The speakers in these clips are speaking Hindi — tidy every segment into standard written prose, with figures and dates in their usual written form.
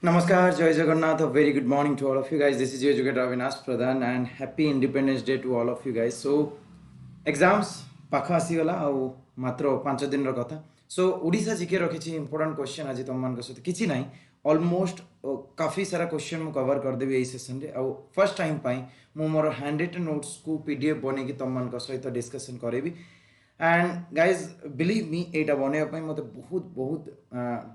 Namaskar, Jai Jagannath. A very good morning to all of you guys. This is your educator Avinash Pradhan and happy Independence Day to all of you guys. So, exams ପାଖ ଆସିଗଲା ଆଉ ମାତ୍ର 5 ଦିନର କଥା ସୋ ଓଡ଼ିଶା ଜିକେ ରଖିଛି ଇମ୍ପୋର୍ଟାଣ୍ଟ କ୍ୱେଶ୍ଚନ୍ ଆଜି ତୁମମାନଙ୍କ ସହିତ କିଛି ନାହିଁ ଅଲମୋଷ୍ଟ କାଫି ସାରା କ୍ୱେଶ୍ଚନ୍ ମୁଁ କଭର କରିଦେବି ଏଇ ସେସନ୍ରେ ଆଉ ଫର୍ଷ୍ଟ ଟାଇମ୍ ପାଇଁ ମୁଁ ମୋର ହ୍ୟାଣ୍ଡ ରିଟନ୍ ନୋଟ୍ସକୁ PDF ବନେଇକି ତୁମମାନଙ୍କ ସହିତ ଡିସ୍କସନ୍ କରେଇବି एंड गाइज बिलीव मी एटा बनवाई मत बहुत बहुत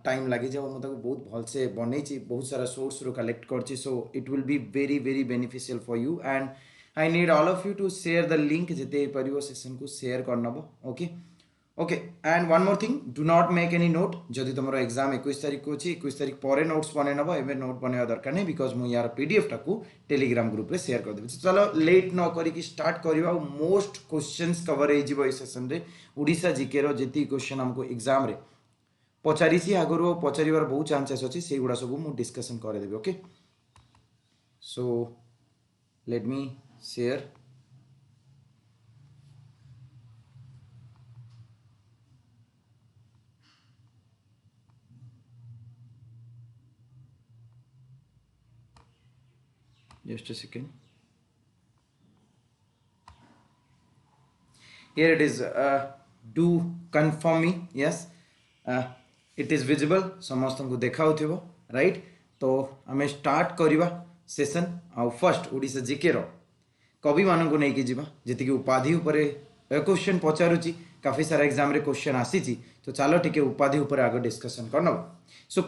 टाइम लगी मुझे बहुत भलसे बनई बहुत सारा सोर्स रू कलेक्ट कर so it will be very very beneficial for you and I need all of you to share the link जिते पार सेशन को शेयर करनब okay okay and one more thing do not make any note जदि तुम एग्जाम 21 तारीख को अच्छी 21 तारीख पर नोट्स बनईनब एवं नोट बनवा दरकार नहीं बिकज मुझे यार PDF टाक टेलीग्राम ग्रुप रे शेयर करदेवी चलो लेट न करी स्टार्ट करवा मोस्ट क्वेश्चंस कवर हो सेसन रे ओडिशा जीके रो जेती क्वेश्चन हमको एग्जाम रे पचारि आगु पचार बहुत चांसेस अच्छी से गुड़ा सब मुझे डिस्कसन करदेवी okay so let me share just a second here it is do confirm me yes it is visible समस्त को देखा राइट तो आम स्टार्ट करवा सेशन आउ फर्स्ट ओडिशा जीके रो कवि मान को लेकिन जीवा जी उपाधि उपर क्वेश्चन पचारुची काफी सारा एग्जाम रे क्वेश्चन आसी तो चलो टिके उपाधि उपर आगे डिस्कशन करनब सो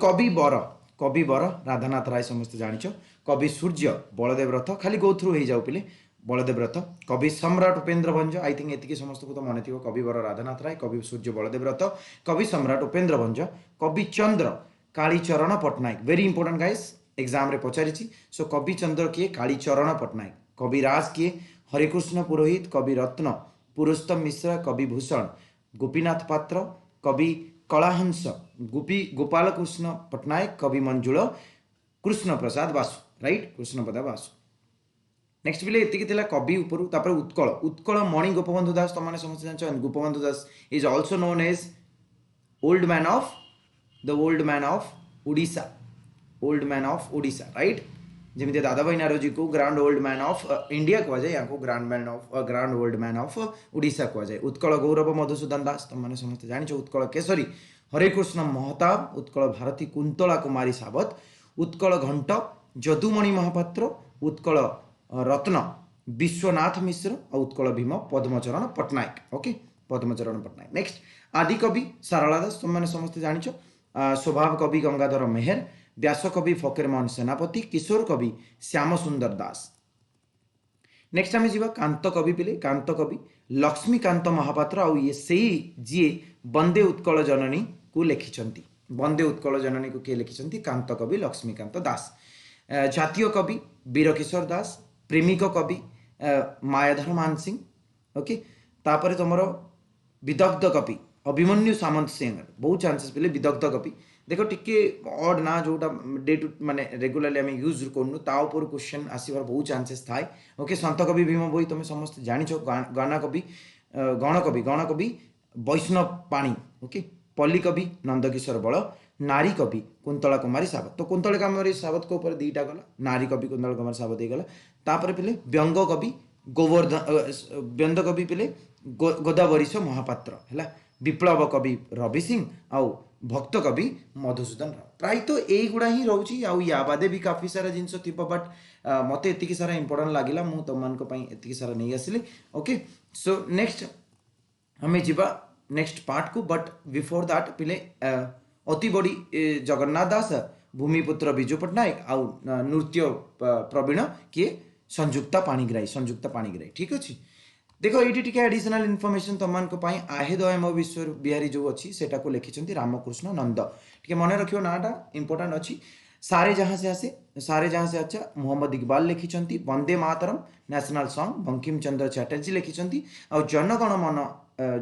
कवि बर राधानाथ राय समस्त जानिछ कवि सूर्य बलदेव रथ खाली गो थ्रू हो जाऊ पिले बलदेव रथ कवि सम्राट उपेन्द्र भंज आई थिंक एतिकी समस्त को तो मन थी कवि बर राधानाथ राय कवि सूर्य बलदेव रथ कवि सम्राट Upendra Bhanja Kavi Chandra Kalicharan Pattanaik very important guys exam रे पचारि सो कवि चंद्र किए कालीचरण पट्टनायक कवि राज किए हरिकृष्ण पुरोहित कवि रत्न पुरुषोत्तम मिश्रा कवि भूषण गोपीनाथ पात्र कवि कलाहंस गोपाल कृष्ण पट्टनायक कवि मंजुल कृष्ण प्रसाद बासु राइट कृष्ण प्रसाद बासु नेक्स्ट बिले एतिकी थिला कवि उपरु तापर उत्कल उत्कल मणि गोपबंधु दास तमाने समस्त जानछन Gopabandhu Das is also known as old man of Odisha right जमी दादा भाई नारोजी को grand old man of India कह जाए या grand old man of Odisha कह जाए उत्कल गौरव मधुसूदन दास तुम समस्त जानिछ उत्कल केसरी हरेकृष्ण महताब उत्कल भारती कुंतला कुमारी सावत उत्कल घंट जदुमणि महापात्र उत्कल रत्न विश्वनाथ मिश्र और उत्कल भीम पद्मचरण पट्टनायक ओके पद्मचरण पट्टनायक नेक्स्ट आदिकवि सारला दास तुम समस्त जानिछ स्वभाव कवि गंगाधर मेहर व्यास कवि फकीरमोहन सेनापति किशोर कवि श्याम सुंदर दास नेक्स्ट आम जी कांत कवि पिले कांत कवि लक्ष्मीकांत महापात्र आउ ये से जी वंदे उत्कल जननी को लिखिं वंदे उत्कल जननी को किए लिखिं कांत कवि लक्ष्मीकांत दास जातीय कवि वीरकिशोर दास प्रेमिक कवि मायाधर मानसिंह ओके तापर तुमर विदग्ध कवि अभिमन्यु सामंत सिंह बहुत चांसेस पे विदग्ध कवि देख टिके ऑड ना जोटा डे टू माने रेगुलरली आम यूज करूँ ता ऊपर क्वेश्चन आसबार बहुत चांसेस थाए ओके संत कवि भीम बोई तुम समस्त जानिछ गणकवि वैष्णव पाणी ओके पल्ली कवि नंदकिशोर बल नारी कवि कुंतला कुमारी सावत तो कुंतला कुमारी सावत को ऊपर दीटा गला नारी कवि कुंतला कुमारी सावत गला तापर पिले व्यंग कवि व्यंग कवि पिले गोदावरीश महापात्र है विप्लव कवि रवि सिंह आउ भक्त कवि मधुसूदन राव प्राय तो युड़ा ही रोचे या बादे भी काफी सारा जिनस थी बट मत एति सारा इंपोर्टाट लगे मुझे तुम सारा नहीं आसली ओके सो नेक्स्ट हमें जीवा नेक्स्ट पार्ट को बट बिफोर दैट पिले अति बड़ी जगन्नाथ दास भूमिपुत्र विजु पट्टनायक आउ नृत्य प्रवीण किए संयुक्ता पाणिग्राही ठीक अच्छे देख ये टी एडिशनल इनफॉरमेशन तुम आहेद एम विश्व बिहारी जो अच्छी से लिखिं रामकृष्ण नंद टे मन रख नाटा इंपोर्टाट अच्छी सारे जहाँ से अच्छा मोहम्मद इकबाल लिखिं वंदे मातरम नेशनल सॉन्ग बंकिम चंद्र चैटर्जी लिखिं और जनगण मन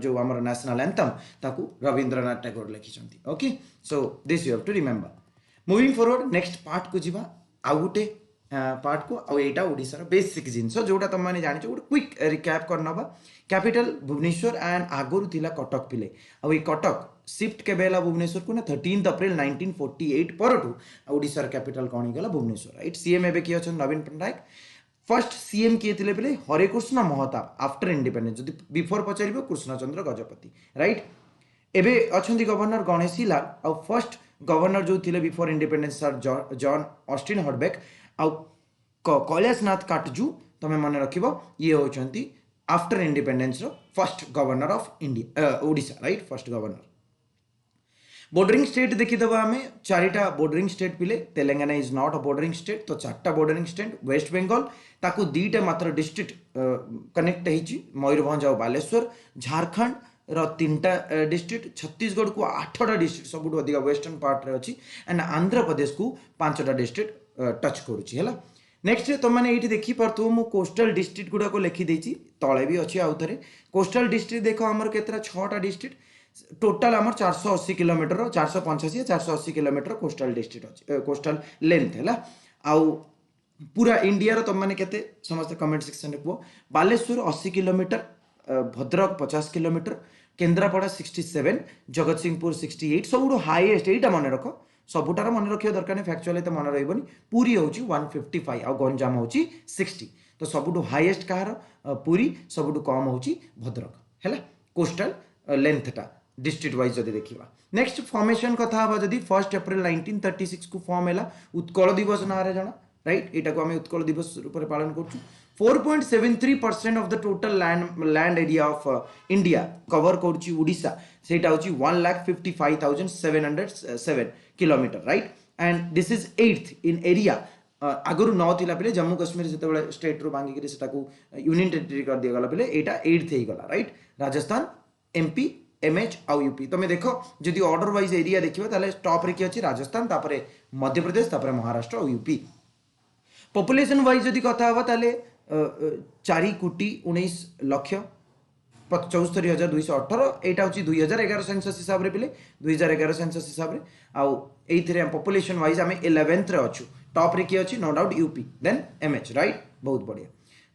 जो आम नेशनल एंथम ताकू रवींद्रनाथ टैगोर लिखिं okay so this you have to remember moving forward next part को जीवा आउ गोटे पार्ट को आउ एटा ओडिशार बेसिक जिनस जोटा तुम मैंने जान गोटे क्विक रिकैप करनबा कैपिटल भुवनेश्वर एंड आगुरी थिला कटक पिले आउ कटक शिफ्ट केबे हैला भुवनेश्वर को ना 13 अप्रैल 1948 परठू ओडिशार कैपिटल कौन गला भुवनेश्वर राइट। सीएम एबे किए अछन नवीन पट्टनायक। फर्स्ट सीएम किए थिले बेले हरेकृष्ण महताब आफ्टर इंडिपेंडेंस जदि बिफोर पचारिबो कृष्णचंद्र गजपति राइट। एबे अछंती गवर्नर गणेशी लाल आ फर्स्ट गवर्नर जो थिले before independence sir John Austen Hubback आ कैलाशनाथ काटजू तमे मन रखिबो ये होचंती आफ्टर इंडिपेंडेंस रो first governor of India Odisha right first governor. Bordering state देखीदबा आमे चारिटा बॉर्डरिंग स्टेट पिले Telangana is not a bordering state तो चारटा बॉर्डरिंग स्टेट वेस्ट बेंगल ताकू दीटा मात्र डिस्ट्रिक्ट कनेक्ट होईची मयूरभंज और बालेश्वर। झारखंड रो तीनटा डिस्ट्रिक्ट छत्तीसगढ़ को 8टा डिस्ट्रिक्ट सबुठ अधिक वेस्टर्न पार्ट रे अछि एंड आंध्र प्रदेश को 5टा डिस्ट्रिक्ट टच करूची हैला। नेक्स्ट तुम मैंने ये देखी पार्थो मु कोस्टल डिस्ट्रिक्ट गुड़ा को लिखी देची तले भी अच्छी आउ थे। कोस्टल डिस्ट्रिक्ट देख आमर केतरा 6टा डिस्ट्रिक्ट टोटाल आमर 480 किलोमीटर 485 480 किलोमीटर कोस्टल डिस्ट्रिक्ट अच्छी कोस्टल लेंथ है आउ पूरा इंडिया तुम मैंने केते समस्त कमेंट सेक्शन में कह। बालेश्वर 80 किलोमीटर भद्रक 50 किलोमीटर केन्द्रापड़ा 67 जगत सिंहपुर 68 सब हाईएस्ट यहीटा मन रख सबुटार मन रखा दरकार फैक्चुअल तो मन रही पुरी हूँ 155 आ गंजाम हूँ 60 तो सबुठ हाईएस्ट कहार पुरी सबुठ कम हूँ भद्रक है कोस्टल लेंथटा डिस्ट्रिक्ट वाइज जब देखा। नेक्स्ट फॉर्मेशन कथा हवा जदि 1 अप्रैल 1936 को फॉर्म है उत्कल दिवस ना जाना राइट यहाँ को आम उत्कल दिवस रूप में पालन कर 4.73% of the total land area of India cover करुच्ची उड़ीसा सेटा होची 1,55,707 kilometre right and this is 8th in area. आगुरी 9 थिला बेले जम्मू कश्मीर जिते स्टेट रू भांगिक यूनियन टेरिटरी कर दिया गला बेले एटा 8th हो गला राइट। राजस्थान एमपी एमएच आउ यूपी तुम देख जदि ऑर्डर वाइज एरिया देखिबा ताले टॉप रे कि अछि राजस्थान तापरे मध्य प्रदेश तापरे महाराष्ट्र और यूपी। पॉपुलेशन वाइज जदि कथा हवा ताले 4,74,00,74,218 यहाँ हूँ 2011 सेंसस हिसाब से पिले 2011 सेंसस हिसाब से आउ पॉपुलेशन वाइज आम 11th रे अच्छु टॉप रे किए अच्छी no doubt UP then MH right बहुत बढ़िया।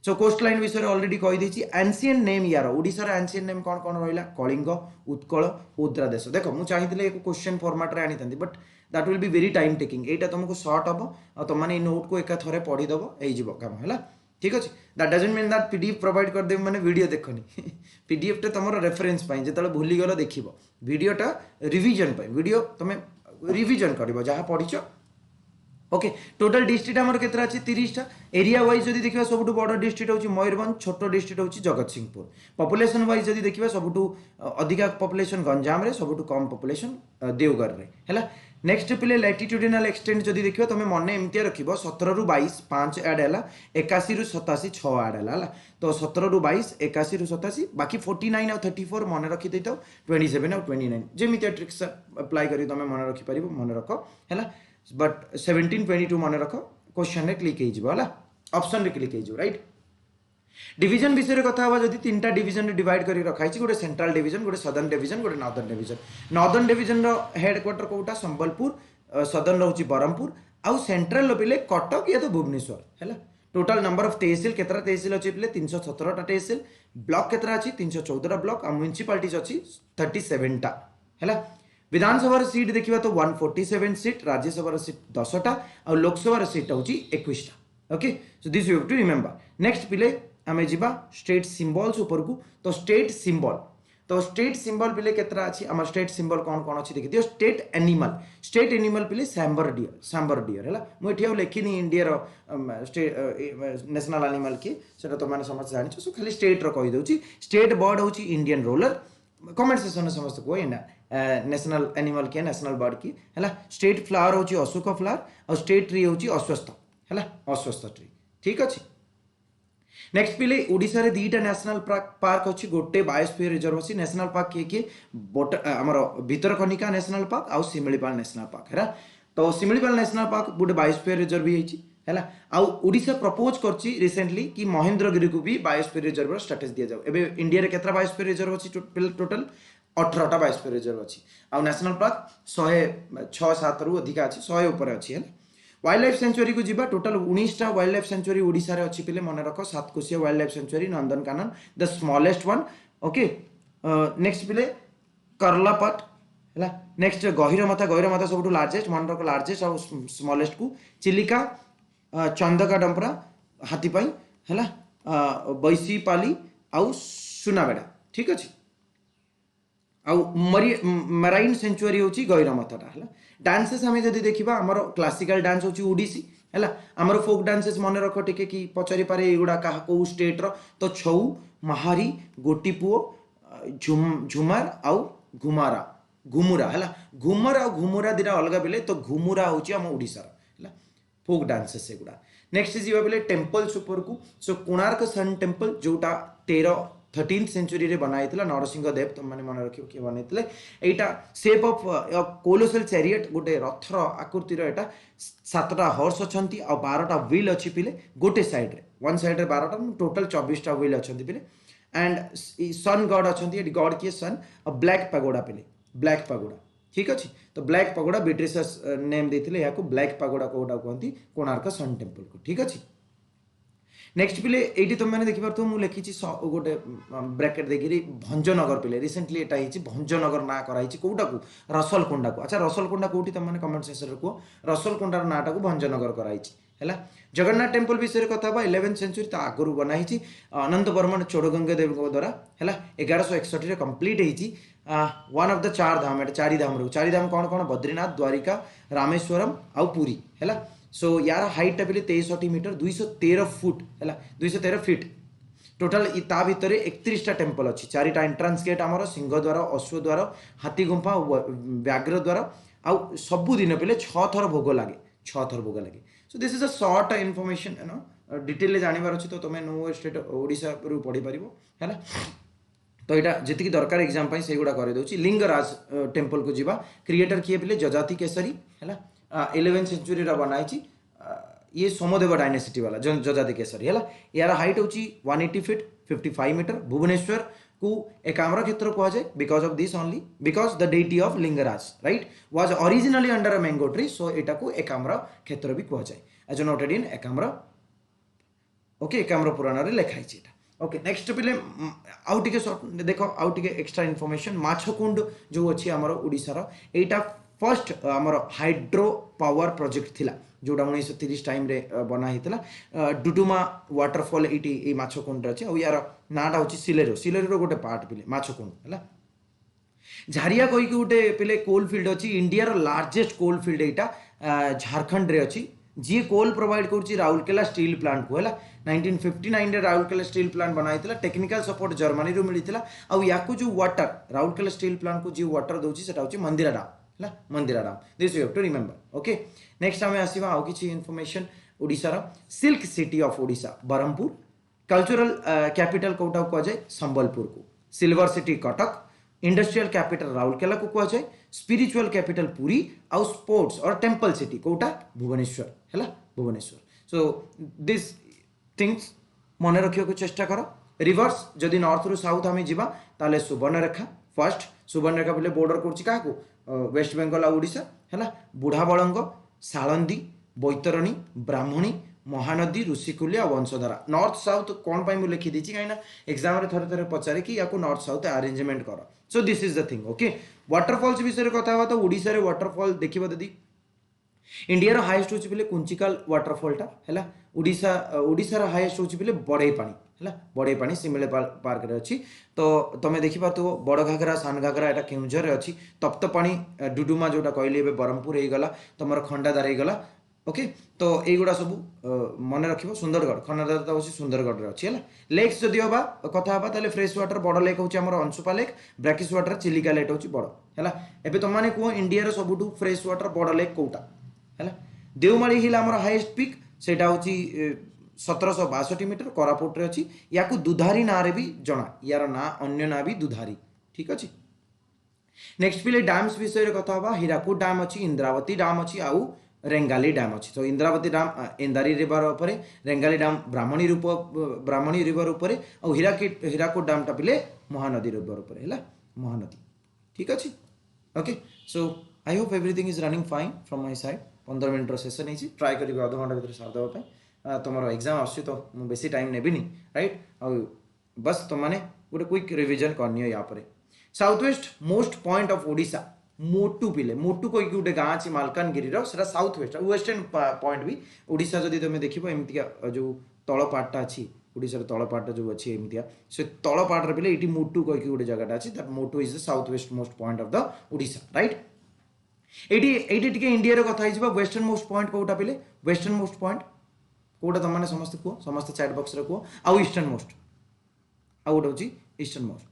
सो कोस्ट लाइन विषय ऑलरेडी कहीदेची। एनसीएंट नेम यार ओडिशार एनसीएंट नेम कौन कौन रहा कलिंग उत्कल उद्रादेश। देख मुझे चाहिए एक क्वेश्चन फॉर्मेट रे आनी but that will be very time taking एटा तुमको शॉर्ट हम और तुमने नोट को एक थे पढ़ीदेव हो काम है ठीक अच्छे। That doesn't mean that PDF provide कर देव मैंने वीडियो देखनी पीडीएफ टा तुम रेफरेंस जो भूलीगल देख वीडियोटा रिविजन वीडियो तुम रिविजन कर जहाँ पढ़ीच ओके। टोटल डिस्ट्रिक्ट आमर केतरा अच्छी 30टा एरिया वाइज जब देखा सब बड़ डिस्ट्रिक्ट हूँ मयूरभंज छोट डिस्ट्रिक्ट हूँ जगत सिंहपुर। पॉपुलेशन वाइज जब देखा सब अधिका पॉपुलेशन गंजाम रे सब कम पॉपुलेशन देवगढ़ रे है। नेक्स्ट पिले लैटिट्यूडिनल एक्सटेंट जब देखिए तुम मन एमती रख 17 ରୁ 22 5 ऐड है 81 ରୁ 87 6 ऐड है तो 17 ରୁ 22 81 ରୁ 87 बाकी 49 और 34 मन रखी दे 27 और 29 जमी ट्रिक्स अप्लाई कर तुम मन रखिपर मन रख है बट 17 22 मन रख क्वेश्चन रे क्लिक हो ऑप्शन रे क्लिक हो राइट। डिवीजन विषय कथा हवा जदि 3टा डिवीजन रे डिवाइड कर रखाई गोटे सेंट्रल डिवीजन गोटे सदर्न डिवीजन गोटे नॉर्दर्न डिवीजन। नॉर्दर्न डिवीजन रो हेडक्वार्टर कोटा संबलपुर सदर्न रहउची बरहमपुर आउ सेंट्रल रो पिले कटक या तो भुवनेश्वर है। टोटल नंबर ऑफ तहसील केतरा तहसील अच्छी पिले 317टा तहसील ब्लॉक केतरा अच्छी 314टा ब्लॉक आ म्युनिसिपालिटीज अच्छी 37टा है। विधानसभा सीट देखिबा तो 147 सीट राज्यसभा सीट 10टा और लोकसभा सीट होची 21टा okay. So this you have to remember. Next पिले आमे जीवा स्टेट सिंबल्स ऊपर को तो स्टेट सिंबल पिले केतरा अछि हमर स्टेट सिंबल कौन कौन अछि देखि दियो। स्टेट एनिमल पिले सांबर डियर हैला मु एठिया लेखिनी इंडिया रो स्टेट नेशनल एनिमल के सेटा तो माने समझ जानि सो खाली स्टेट रो कहि दोछि। स्टेट बर्ड होछि इंडियन रोलर कमेंट सेक्शन में समस्त को ना नेशनल एनिमल के नेशनल बर्ड की है। स्टेट फ्लावर होछि अशोक फ्लावर और स्टेट ट्री होछि अश्वत्थ है अश्वत्थ ट्री ठीक अच्छे। नेक्स्ट पिले ओडिशा रे 2टा नेशनल पार्क अच्छी गोटे बायोस्फीयर रिजर्व अच्छी नेशनल पार्क किए आमर भितरकनिका नेशनल पार्क आउ सिमिलीपाल नेशनल पार्क है। तो सिमिलीपाल नेशनल पार्क गोटे बायोस्फीयर रिजर्व भी है आउ ओडिशा प्रपोज करछि रिसेंटली कि महेंद्रगिरी को भी बायोस्फीयर रिजर्व स्टेटस दिया जाओ। एबे इंडिया रे केतरा बायोस्फीयर रिजर्व अच्छी टोटल 18टा बायोस्फीयर रिजर्व अच्छी आउ नेशनल पार्क 106-7 रु अधिका अच्छी 100 ऊपर अच्छी है। वाइल्ड लाइफ सेंचुरी को जीवा टोटल 19टा वाइल्ड लाइफ सेंचुरी ओडिशा रे अच्छी पिले मन रख 7कोशिया wild life sanctuary Nandankanan the smallest one okay. Next पिले करलापाट है। नेक्स्ट गहिरमाथा सब लार्जेस्ट मन रख लार्जेस्ट और स्मॉलेस्ट को चिलिका चंदका डंपरा हाथीपाई है बैसीपाली आउ सुनाबेड़ा ठीक अच्छे आउ मराइन सेंचुरी हूँ गहिरमाथा है। डांसेस आम जब देखा आमर क्लासिकल डांस हूँ ओडिसी है आमर फोक डांसेस मन रख टिके कि पचारि पारे युवा क्या कौ स्टेट्र तो छऊ महारी गोटीपुओ झुमार आउ घुमारा घुमुरा है घुमर आ घुमुरा दुटा अलग बेले तो घुमुरा हूँ आम ओडार है फोक डांसेस से गुड़ा। नेक्स्ट जी बेले टेम्पल्स उपर को सो कोणार्क सन टेम्पल जोटा 13th सेंचुरी रे बनाई नरसिंह देव तुम मैंने मन रख किए बनते यहाँ सेप ऑफ कोलोसल चैरियट गोटे रथर आकृतिर यहाँ 7टा हॉर्स अच्छा आ 12टा व्हील अच्छी पिले गोटे साइड्रे वन साइड्रे 12टा टोटल 24टा व्हील अच्छा पिले एंड सन गॉड अच्छा गॉड किए सन ब्लैक पैगोडा पिले ब्लैक पैगोडा ठीक अच्छे तो ब्लैक पैगोडा ब्रिटिशर्स नेम देते यहाँ को ब्लैक पैगोडा कौटा कहती कोणार्क सन टेम्पल को ठीक अच्छे। नेक्स्ट पिले ये तुम मैंने देखिपार मुझे लिखी गोटे ब्रैकेट देखिए भंजनगर पिले रिसेंटली यहाँ होती भंजनगर ना कराई कौटा को रसलकोंडा को अच्छा रसलकोंडा कौटी तुम मैंने कमेंट सेक्शन कह रसलकोंडार नाटा को भंजनगर कराई है। जगन्नाथ टेम्पल विषय कथा 11th सेंचुरी तो आगु बनाई अनंत बर्मन चोड़गंगा देव द्वारा है 1161 कंप्लीट होती one of the 4 Dham at 4 Dham चारि धाम कौन कौन बद्रीनाथ द्वारिका रामेश्वरम आउ पुरी है। सो यार हाइटा पे 63 मीटर 213 फुट है 213 फीट टोटाल ता भितर 31टा टेम्पल अच्छी 4टा एंट्रांस गेट आमर सिंह द्वार अश्व द्वार हाथी गुंफा व्याघ्र द्वार आउ सबुदिन पे 6 थर भोग लगे 6 थर भोग लगे। So this is a short information detail जानवर अच्छे तो तुम नो स्टेट ओडिशा पढ़ी पार है तो यहाँ जी दरकार एग्जाम से गुड़ा कर लिंगराज टेम्पल को जीवा क्रिएटर किए पे जजाति केसरी है 11th सेंचुरी बनाई ये सोमदेव डायनेसिटी वाला जजाति केसरी है यार हाइट हूँ 180 फीट 55 मीटर भुवनेश्वर को एकाम्र क्षेत्र कहुए because of this only because the deity of Lingaraj right was originally under a mango tree so यहाँ को एकाम्र क्षेत्र भी कहुए as noted in Ekamra okay Ekamra Purana में लिखाई ओके। नेक्स्ट पिले आउ टे देख आउ टे एक्स्ट्रा इनफॉरमेशन माछकुंड जो अच्छी आमर ओडिशार एटा फर्स्ट आमर हाइड्रो पावर प्रोजेक्ट थिला जोटा 1930 टाइम रे बना होता डुडुमा वाटरफॉल ये माछकुंड अच्छे और यार नाटा हूँ सिलेरो गोटे पार्ट पिले माछकुंड है। झारिया कहीकि गोटे पिले कोल फील्ड अच्छी इंडिया लार्जेस्ट कोल फील्ड यहाँ झारखंड रे अच्छी जी कोल प्रोवाइड कर राउरकेला स्टील प्लांट को है 1959 रे राउरकेला स्टील प्लांट बनाई टेक्निकल सपोर्ट जर्मनी रू मिलता आउ या जो वाटर राउरकेला स्टील प्लांट को जी वाटर दूसरी से हूँ मंदिरा डाम है Mandira dam this you have to remember okay. Next आम आसवा आउ किसी इनफॉरमेशन ओडिशार silk city of Odisha Berhampur cultural capital कौटा कहुए संबलपुर को silver city Cuttack industrial capital Rourkela को कहुए स्पिरिचुअल कैपिटल पुरी आउ स्पोर्ट्स और टेम्पल सिटी कौटा भुवनेश्वर है भुवनेश्वर। सो दिस थिंग्स मन रखा चेष्टा कर रिवर्स जदि नॉर्थ रु साउथ आम जावा ताले सुवर्णरेखा फर्स्ट सुवर्णरेखा बोले बॉर्डर कर वेस्ट बेंगल और ओडिशा है बुढ़ा बड़ंग सालंदी बैतरणी ब्राह्मणी महानदी ऋषिकुल्य और वंशधारा नॉर्थ साउथ कौन पाई मुझे लिखी कहीं एग्जाम थे थे पचारे कि या नॉर्थ साउथ अरेंजमेंट कर। So this is the thing okay. Waterfalls विषय कथा तो ओडिशा रे वाटरफॉल देखिबा दीदी इंडिया रो हाईएस्ट होची बेले कुंचिकाल वाटरफॉलटा है ओडिशा ओडिशा रो हाईएस्ट होची बेले बड़ई पानी है बड़ई पानी सिमिले पार्क रे अच्छी तो तुम देखा तो बड़ घाघरा सान घाघरा यहाँ केउझर अच्छी तप्त पानी डुडुमा जोटा कहली ब्रह्मपुर हो गला तुम खंडादार हो गला ओके। तो युवा सब मन रख सुंदरगढ़ खंडादार तो हूँ सुंदरगढ़ अच्छी है। लेक्स जदि हवा कथा हवा फ्रेश वाटर बड़ लेक हूँ Anshupa lake brackish water Chilika lake हूँ बड़ है एवं तुमने कह इंडिया सबुठ फ्रेश वाटर बड़ लेक कौटा है देवमाली हिल आम हाईएस्ट पिक से हूँ 1762 मीटर कोरापुट रे अच्छी या दुधारी ना रे भी जना यार ना अन्य ना भी दुधारी ठीक अच्छे। नेक्स्ट पिले डैम्स विषय कथा हवा हीराकुद डैम अच्छी इंद्रावती डैम अच्छी आउ रेंगाली डैम अच्छी तो इंद्रावती डैम एंदारी रिवर उपर रेंगाली डैम ब्राह्मणी रिवर उपर और हीराकुद डैम टा पिले महानदी रिवर उपर है महानदी ठीक अच्छे okay. So I hope everything is running fine from my side 15 minute session है ट्राए करी अध घंटा भर सार देवाई तुम एग्जाम आसुची तो मुझे बेसी टाइम नेबिनी राइट और बस तुमने गोटे क्विक रिविजन करनी या south west most point of Odisha Motu पिले मोटू कहीं गोटे गाँ अच्छी मालकानगिरी से साउथ वेस्ट वेस्टर्न पॉइंट भी ओडिशा जदि तुम देख एमतिका जो तल पार्टा अच्छी ओडिशार तल पार्टा जो अच्छी एमतिया से तल पार्टर पिले ये मोटू कहीं गोटे जगह अच्छी that Motu is the south west most point of the Odisha right ये इंडिया कथा वेस्टर्न मोस्ट पॉइंट कौटा पिले वेस्टर्न मोस्ट पॉइंट कौटा तुम समस्त कह समस्त चैट बॉक्स रे कह आउ ईस्टर्न मोस्ट आउ गोटे हूँ ईस्टर्न मोस्ट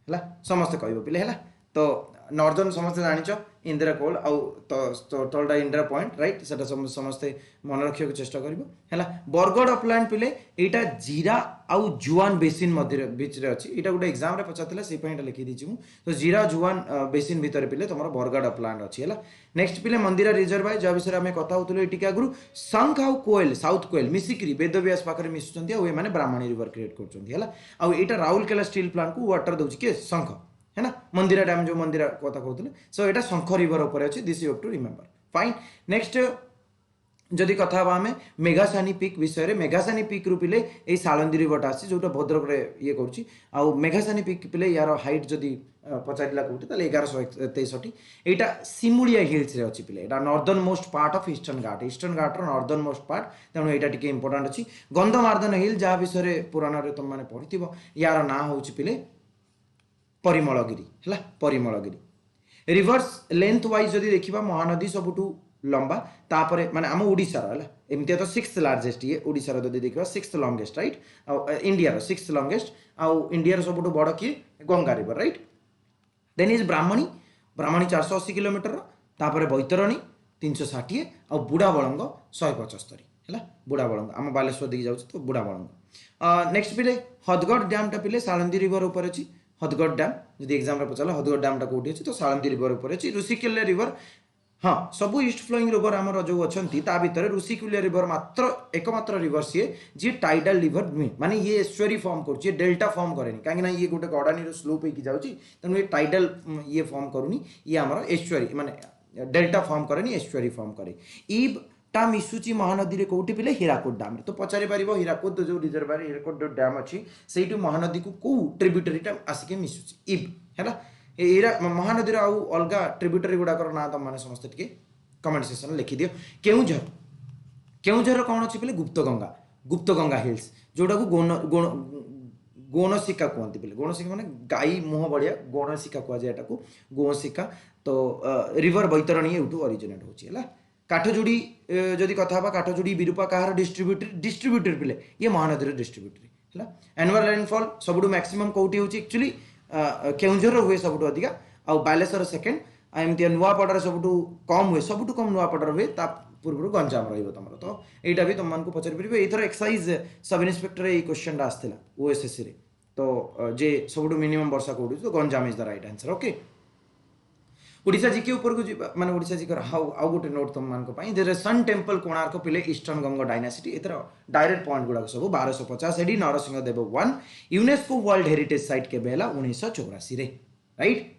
है समस्ते कह पिले है तो नॉर्दर्न समस्ते जानिच इंदिरा कोल आउ तो तलटा इंदिरा पॉइंट राइट से समस्ते मन रखा चेष्टा कर बरगढ़ अपलैंड पिले यहाँ जीरा आउ जुआन बेसिन बीच अच्छी यहाँ गोटे एग्जाम रे पचार से लिखी दीजिए तो जीरा जुआन बेसिन भितर पिले तुम बरगढ़ अपलैंड अच्छी है नेक्स्ट पिले मंदिरा रिजर्व जहाँ विषय आम कथा होती ये आगु शंख आउ कोएल साउथ कोएल मिसिकी वेदव्यास पाखे मिशुंट मैंने ब्राह्मणी रिवर क्रिएट कर राउरकेला स्टील प्लांट को वाटर दूसरी किए शंख है ना मंदिरा डैम जो मंदिरा कथा कहते सो यहाँ शंख रिवर उपर अच्छी this you have to remember fine next जदि कथा आम मेघासानी पिक विषय मेघासानी पिक रु पिले ये सालंदी रिवरटा आसी जो भद्रक ये करूँ मेघासानी पिक पिले यार हाइट जदि पचारा कौटे 1163 यहाँ सिमुलिया हिल्स रे अच्छी पिले यहाँ northern most part of eastern Ghat northern most part तेणु यहाँ टी इंपोर्टाट अच्छी गंधमार्दन हिल जहाँ विषय पुराण तुम मैंने पढ़ी यार ना हूँ पिले परिमलगिरी है परिमलगिरी रिवर्स लेंथ वाइज जदि देखा महानदी सबुठू लंबा तापर माने आम ओडिशार है एमती तो 6th लार्जेस्ट ये ओडिशार जदि देखा 6th longest right India 6th longest आउ इंडिया सबुठू बड़ किए Ganga river right then is Brahmani 480 kilometre तापर बैतरणी 360 आउ बुढ़ा बलंग 175 है बुढ़ा बलंग आम बालेश्वर दिखे जाऊँ तो बुढ़ा बलंग नेक्स्ट पिले हदगढ़ डैम टा पिले सालंदी रिवर ऊपर अच्छी हदगढ़ डैम जब एग्जाम पचारा हदगढ़ डैम टा कौटी अच्छी तो सालंदी रिवर ऊपर अच्छी ऋषिकुल्य रिवर हाँ सब ईस्ट फ्लोइंग रिवर आम जो अच्छा भितर ऋषिकुल्य रिवर मात्र एकमात्र रिवर सी जी टाइडल रिवर नुहे माने ये एस्चुरी फॉर्म कर डेल्टा फॉर्म करे कहीं ये गोटे गड़ानी स्लोप होगी जाऊँगी तेणु ये टाइडल ये फॉर्म करूनी ये आम एस्चुरी माने डेल्टा फॉर्म करे एस्चुरी फॉर्म करे ईब टा मिशुची महानदी रे कौटी पिले हीराकुद डैम तो पचारि पारिबो हीराकुद जो रिजर्वायर हीराकुद डैम अच्छी से महानदी को कौ ट्रिब्यूटरीटा आसिक मिशुची इब है एरा महानदी आउ अलग ट्रिब्यूटरी गुड़ाकर ना तुम मैंने समस्त टे कमेंट सेक्शन लिखि दियो केउझर कौन अच्छी पे गुप्तगंगा हिल्स जोटा को गौणसिका कहते पे गौणसिका माने गाई मुह बढ़िया गौणसिका कहुए गौशिका तो रिवर बैतरणी यूँ अरिजिनेट होगा काठजोड़ी जदि कथा काठजोड़ी विरूपा कहार डिस्ट्रीब्यूटर पिले ये महानदी डिस्ट्रीब्यूटरी है एनुअल रेनफॉल सबुठ मैक्सिमम कौटी होची एक्चुअली केउझर हुए सबुठ अधिका आउ बालेश्वर सेकेंड एमती नुआपड़ा सबुठ कम हुए सबुठ कम नुआपड़ा हुए पूर्व गंजाम रम तो यहाँ भी तुमको पचारि पारे एथर एक्साइज सब इन्स्पेक्टर ये क्वेश्चन आसाला ओएसएससी रे तो जे सबुठ मिनिमम वर्षा कौटी तो Ganjam is the right answer okay Odisha GK ऊपर को माने ओडिशा जीकर आउ गोटे नोट तुम मान जे सन टेम्पल कोणार्क पिले ईस्टर्न गंगा डायनासिटी एथर डायरेक्ट पॉइंट गुड़ाक सब 1250 AD Narsingh Dev 1 UNESCO world heritage site के 1984 रे right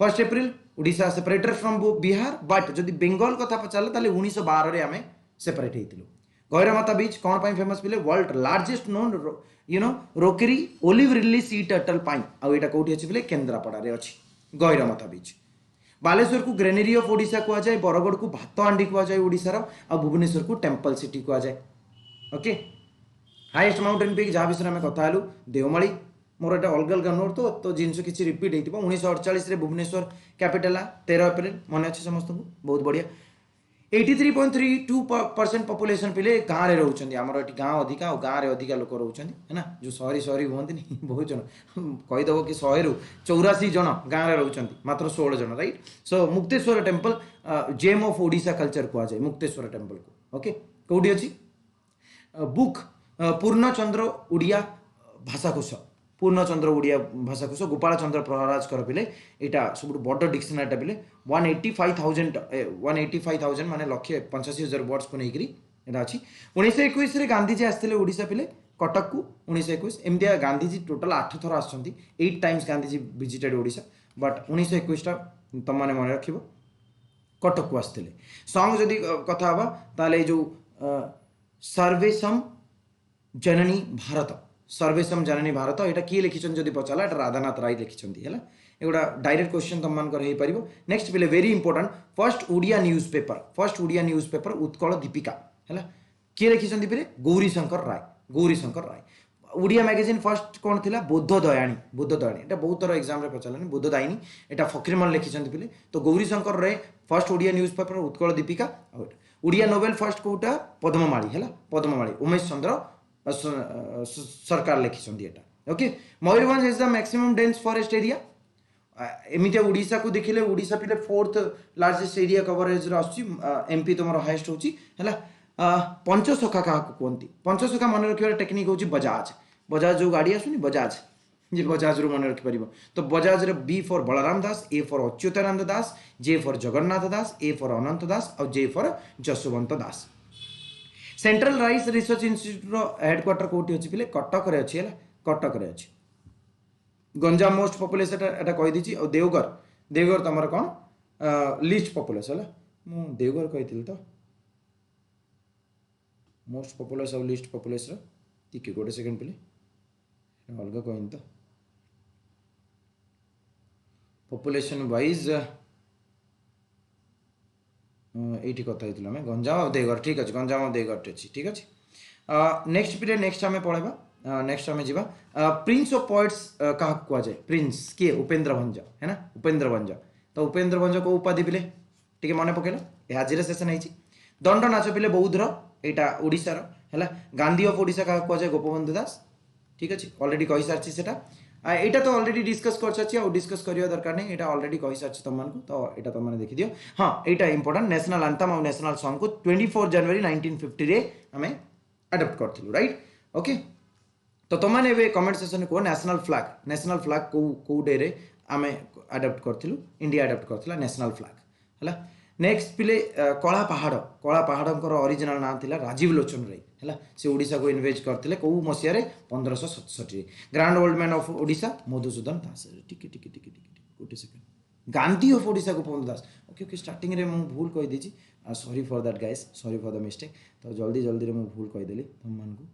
1 April Odisha separated from Bihar but जदि बेंगल कथा पचारे ताले 1912 रे आमे सेपरेट हेतिलु गैरमाता बीच कौन पाई फेमस पिले world largest known rookery olive रिलीज सी टर्टल पाई आउ एटा कोठी अछि पिले केंद्रापड़ा रे अछि गैरमाता बीच बालेश्वर को ग्रेनेरी ऑफ ओडिशा कहुए बरगढ़ को भात हांडी कहुए ओडिशार आ भुवनेश्वर को टेम्पल सिटी कहुए ओके हाईएस्ट माउंटेन पीक जहाँ विषय में कथा हलु देवमाली मोर एटा अलग अलग नोट तो जिनस किसी रिपीट हो 1948 भुवनेश्वर कैपिटल 13 एप्रिल मन अच्छे समस्त को बहुत बढ़िया 83.32% पॉपुलेशन पिले गाँव में रोचे आमर ये गाँव अधिका और गाँव में अधिका लोक रोचे है ना जो शहरी हमें बहुत जन कहीदेव कि 100 रु 84 जन गाँव में रोचे मात्र 16 जन right so Mukteswar temple gem of Odisha culture कहुए मुक्तेश्वर टेम्पल को ओके कौटी अच्छी बुक पूर्णचंद्र ओडिया भाषाकोश पूर्णचंद्र ओडिया भाषाकोश गोपाल चंद्र प्रहराज कर पिले यहाँ सब बड़ डिक्शनरी पिले 185,000 माने 185,000 वर्ड्स को लेकर यहाँ अच्छी 1921 गांधीजी आसते ओडिशा पिले कटक को 1921 एमती गांधीजी टोटाल 8 थर आसछंती 8 times Gandhiji visited Odisha but 1921 तुम मैंने मन रख कटक को आसते सॉन्ग जदि कथा हवा ताले जो सर्वेशम जननी भारत सर्वेशम जननी भारत यहाँ किए लिखिं जदि पचारा राधानाथ राय लिखिं है एगुड़ा डायरेक्ट क्वेश्चन तुम मान हो पार। नेक्स्ट पिले very important first Odia newspaper Utkal Deepika है किए लिखिं पिले गौरीशंकर राय। गौरीशंकर राय ओडिया मैगजीन फर्स्ट कौन थी बोधदयाणी ये बहुत थर एग्जाम पचारे बोधदायिनी यहाँ फकीरमोहन लिखिं पिले। तो Gourishankar Ray first Odia newspaper Utkal Dipika. Odia novel first कौटा पद्ममाली है पद्ममाली उमेश चंद्र सरकार लिखिं यहाँ। Okay Mayurbhanj is the maximum dense forest area एमती ओडिशा को देखिले ओडिशा पिले 4th largest area coverage MP तुम हाएस्ट होगा। पंचसखा क्या कहते पंचसखा मन रखिए टेक्निक हूँ बजाज बजाज जो गाड़ी आसुनी बजाज जी बजाज रू मन रखिपर। तो बजाज रे B for Balaram Das, A for Achyutananda Das, J for Jagannath Das, A for Ananta Das और J for Jaswant Das. Central rice research institute headquarter कौटी अच्छी पिले कटक रे अच्छी है कटक रे अच्छी। गंजाम मोस्ट पॉपुलेशन एटा कही दीची। और देवघर तुम कौन लिस्ट पॉपुलेशन है मु देवघर कही तो मोस्ट पॉपुलस और लिस्ट पॉपुलस टिके गोटे सेकेंड पिले अलग कहनी तो पॉपुलेशन वाइज ये कथा होता आम गंजाम और देवघर ठीक अच्छे गंजाम और देवघर अच्छी ठीक अच्छे। नेक्स्ट पिले नेक्स्ट आम पढ़ा नेक्स्ट आम जा प्रिंस ऑफ पोएट्स क्या कहुए प्रिंस किए उपेन्द्र भंज है ना उपेन्द्र भंज। तो उपेन्द्र भंज को उपाधि पिले टी मन पकेल आज सेसन है। दंड नाच पिले बौद्धर यहाँ ओडिशार है। गांधी ऑफ ओडिशा क्या कहुए गोपबंधु दास ठीक अच्छे ऑलरेडी कही सारी से यहाँ तो ऑलरेडी डिस्कस कर सारी और डिस्कस करवा दरकार नहीं यहाँ ऑलरेडी कही सारी तुमको। तो यहाँ तुमने देखिदियो हाँ यहाँ इंपोर्टेंट नेशनल एंथम और नेशनल सॉन्ग को 24 जनवरी 1950 रे आम अडप्ट करूँ राइट। ओके तो तुमने कमेंट सेक्शन कह नेशनल फ्लैग कौ डे रे आम अडप्ट करूँ इंडिया अडप्ट करथिला नेशनल फ्लैग है। नेक्स्ट पिले कला पहाड़ ओरिजिनल ना था राजीव लोचन राय है से ओडिशा को इन्वेज करते कौ मसीह 1567 grand old man of Odisha Madhusudan Das टिके गोटे second Gandhi of Odisha Gopabandhu Das. Okay okay starting रे मु भूल कही दीची sorry for that guys sorry for the mistake. तो जल्दी जल्दी रे मु भूल कहीदेली तुम मान को।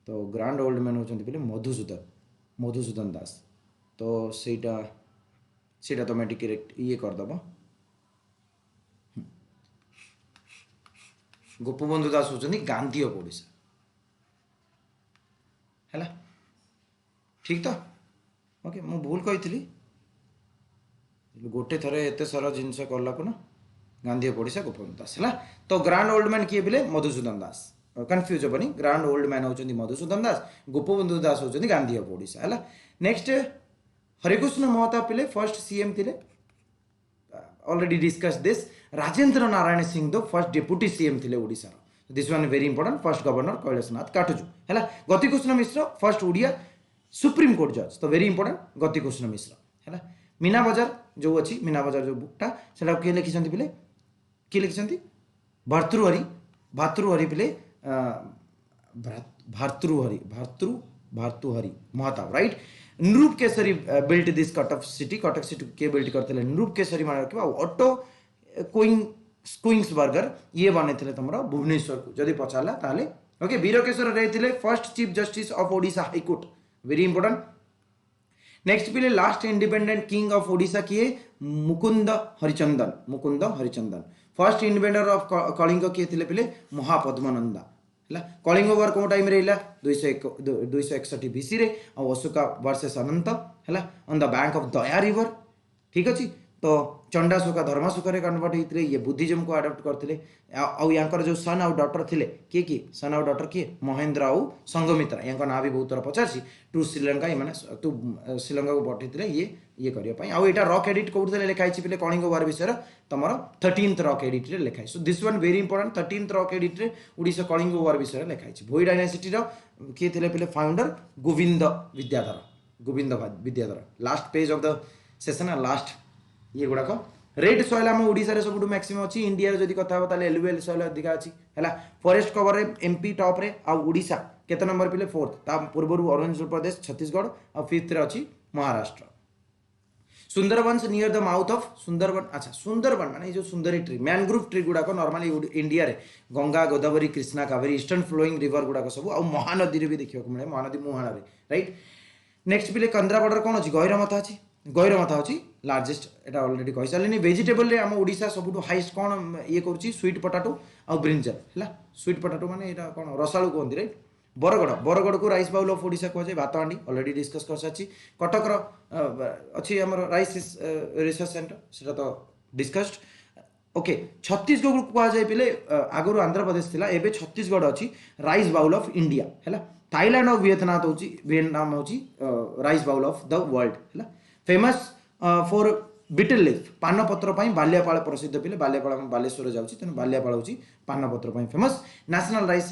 तो ग्रांड ओल्ड मैन होचंती पिले मधुसूदन दास। तो सेटा तुम टिके ये करदब गोपबंधु दास होचंती गांधी ऑफ ओडिशा है ठीक। तो ओके मु भूल कही गोटे थरे एत सारा जिनस कला को ना गांधी ऑफ ओडिशा गोपबंधु दास है। तो ग्रांड ओल्ड मैन किए बिले मधुसूदन दास कन्फ्यूज हेनी ग्रांड ओल्ड मैन होचंती मधुसूदन दास गोपबंधु दास होचंती गांधी ऑफ ओडिशा है। नेक्स्ट हरिकृष्ण महताब पिले फर्स्ट सीएम थिले already discuss this. Rajendra Narayan Singh Deo first deputy CM थिले Odisha this one very important first governor Kailashnath Katju है। Gatikrushna Mishra first Odia supreme court जज तो वेरी इंपोर्टेंट गतिकृष्ण मिश्र है। मीना बजार जो अच्छी मीना बजार जो बुकटा से किए लिखिं पिले किए लिखिं भातृहरि पिले भातृहरि महताब राइट। नृप Kesari built this Cuttack city किए बिल्ट करते नृप केसरी मान रखा ऑटो क्वींस बर्गर ये बने तुम भुवनेश्वर को जदि पचारा ताले। ओके वीरकेशर रे थे first chief justice of Odisha high court very important. Next पिले last independent king of Odisha किए Mukunda Harichandan. First independent of Kalinga किए थे पिले महापद्मनंदा है। कलिंग वार कौ टाइम रहा 261 बीसी रे और अशोका वर्सेस अनंत है on the bank of Daya river ठीक अच्छे। तो चंडाशोका धर्माशोका कन्वर्ट होते ये बुद्धिज्म को अडप्ट करते आर जो सन आउ डॉटर थे किए सन आउ डॉटर किए महेंद्र आउ संगमित्रा या ना भी बहुत थर पचार टू श्रीलंका ये तू श्रीलंका को पठे ये करने आउ यहाँ रॉक एडिट कौन लिखाई पे कलिंग वार विषय तुम 13th रॉक एडिट लिखाई। So this one very important 13th rock एडिट ओडिशा कलिंग वार विषय लिखाई। भोई डायनासिटी किए थे पे founder Govind Vidyadhar last page of the session last ये गुड़ाक रेड सॉइल आम ओडिशा सब मैक्सिमम अच्छी इंडिया जब कथा एलुएल सॉइल अधिक अच्छी है। फॉरेस्ट कवर एमपी टॉप रे आ ओडिशा केते नंबर पिले 4th ता पूर्व अरुणाचल प्रदेश छत्तीसगढ़ और 5th रे अच्छी Maharashtra. Sundarban near the mouth of Sundarban अच्छा सुंदरबन माने जो सुंदरी ट्री मैनग्रोव ट्री गुड़ाक नॉर्मली इंडिया रे Ganga Godavari Krishna Kaveri eastern flowing river गुड़ाक सब आ महानदी भी देखा मिले महानदी मुहाण राइट। नेक्स्ट पिले केन्द्रापड़ा कौन अच्छी गहिरमथा अच्छी गहिरमथा अच्छी लार्जेस्ट एटा ऑलरेडी कहि सारलिनी वेजिटेबल रे हम ओडिशा सबुठु हाईएस्ट कोन ये करूची स्वीट पोटैटो आ ब्रिंजल हैला स्वीट पोटैटो माने एटा कोन रसाळू कोंदी राइट बरगड़ को राइस बाउल ऑफ ओडिशा कह जाए भात हांडी ऑलरेडी डिस्कस कर साची कटक अच्छी हमर राइस रिसर्च सेंटर सेटा तो डिस्कस्ड ओके छत्तीसगढ़ को कह जाए पिले आगु आंध्र प्रदेश थिला एबे छत्तीसगढ़ अच्छी राइस बाउल ऑफ इंडिया हैला थाईलैंड और वियतनाम होची rice bowl of the world हैला फेमस फॉर बिटल लीफ पान पत्र बालियापाड़ प्रसिद्ध पिले बालियापाड़ बालेश्वर जाऊँगी तेणु बालियापाड़ हूँ पान पत्र फेमस नेशनल राइस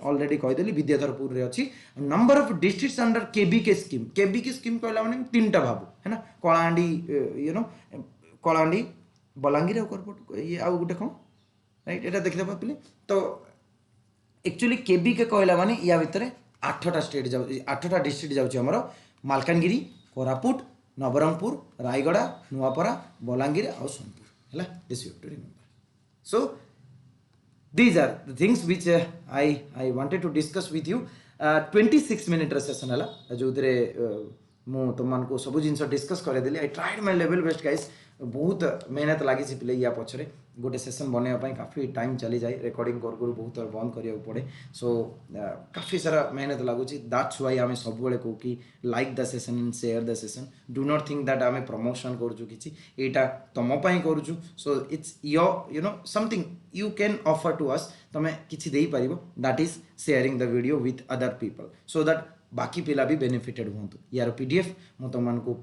ऑलरेडी कहीदेली विद्याधरपुर रे अच्छी number of districts under KBK scheme कहला माने तीन टा भाबू है ना कलाहांडी यू नो कलाहांडी बलांगीर ये आउ गोटे कौन राइट एटा देखि देबा पिले तो एक्चुअली केबीके कहला माने या भितर 8टा स्टेट जाउ 8टा डिस्ट्रिक्ट जाउची हमरो मालकानगिरी कोरापुट नवरंगपुर रायगड़ा नुआपरा बलांगीर और सोनपुर है this you to remember so these are the things which I wanted to discuss with you 26 minute session है जो मु तुमको सब जिन डिस्कस करदेली I tried my level best guys बहुत मेहनत लगी पिले या पछरे गोटे सेशन बनवाई काफ़ी टाइम चली जाए रेकर्डिंग कर बहुत बंद करा पड़े सो काफ़ी सारा मेहनत लगुच दैट्स व्हाई आम सब कहू कि like the session and share the session do not think that आम प्रमोशन करूँ तुमपाई करूँ so it's you know something you can offer to us तुम किसी दे पार that is sharing the video with other people so that बाकी पिला भी बेनिफिटेड हूँ यार पीडीएफ मु तुमको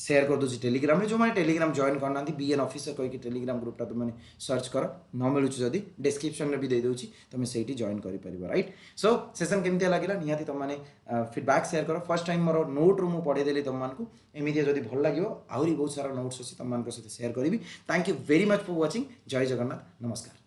शेयर कर दूसरी टेलीग्राम जो मैंने टेलीग्राम जॉइन करना बीएन ऑफिसर कहीकि टेलीग्राम ग्रुपटा तुमने सर्च कर न मिलूँ जदि डिस्क्रिप्शन में भी दे दूँ तुम से जॉइन कर राइट सो सेशन केमती लगे निहाती तुमने फीडबैक शेयर कर फर्स्ट टाइम मोर नोट रू मुझे पढ़ेदेली तुमको एमती जब भल लगे आहरी बहुत सारा नोट्स अच्छी तुम सहित शेयर करी thank you very much for watching जय जगन्नाथ नमस्कार।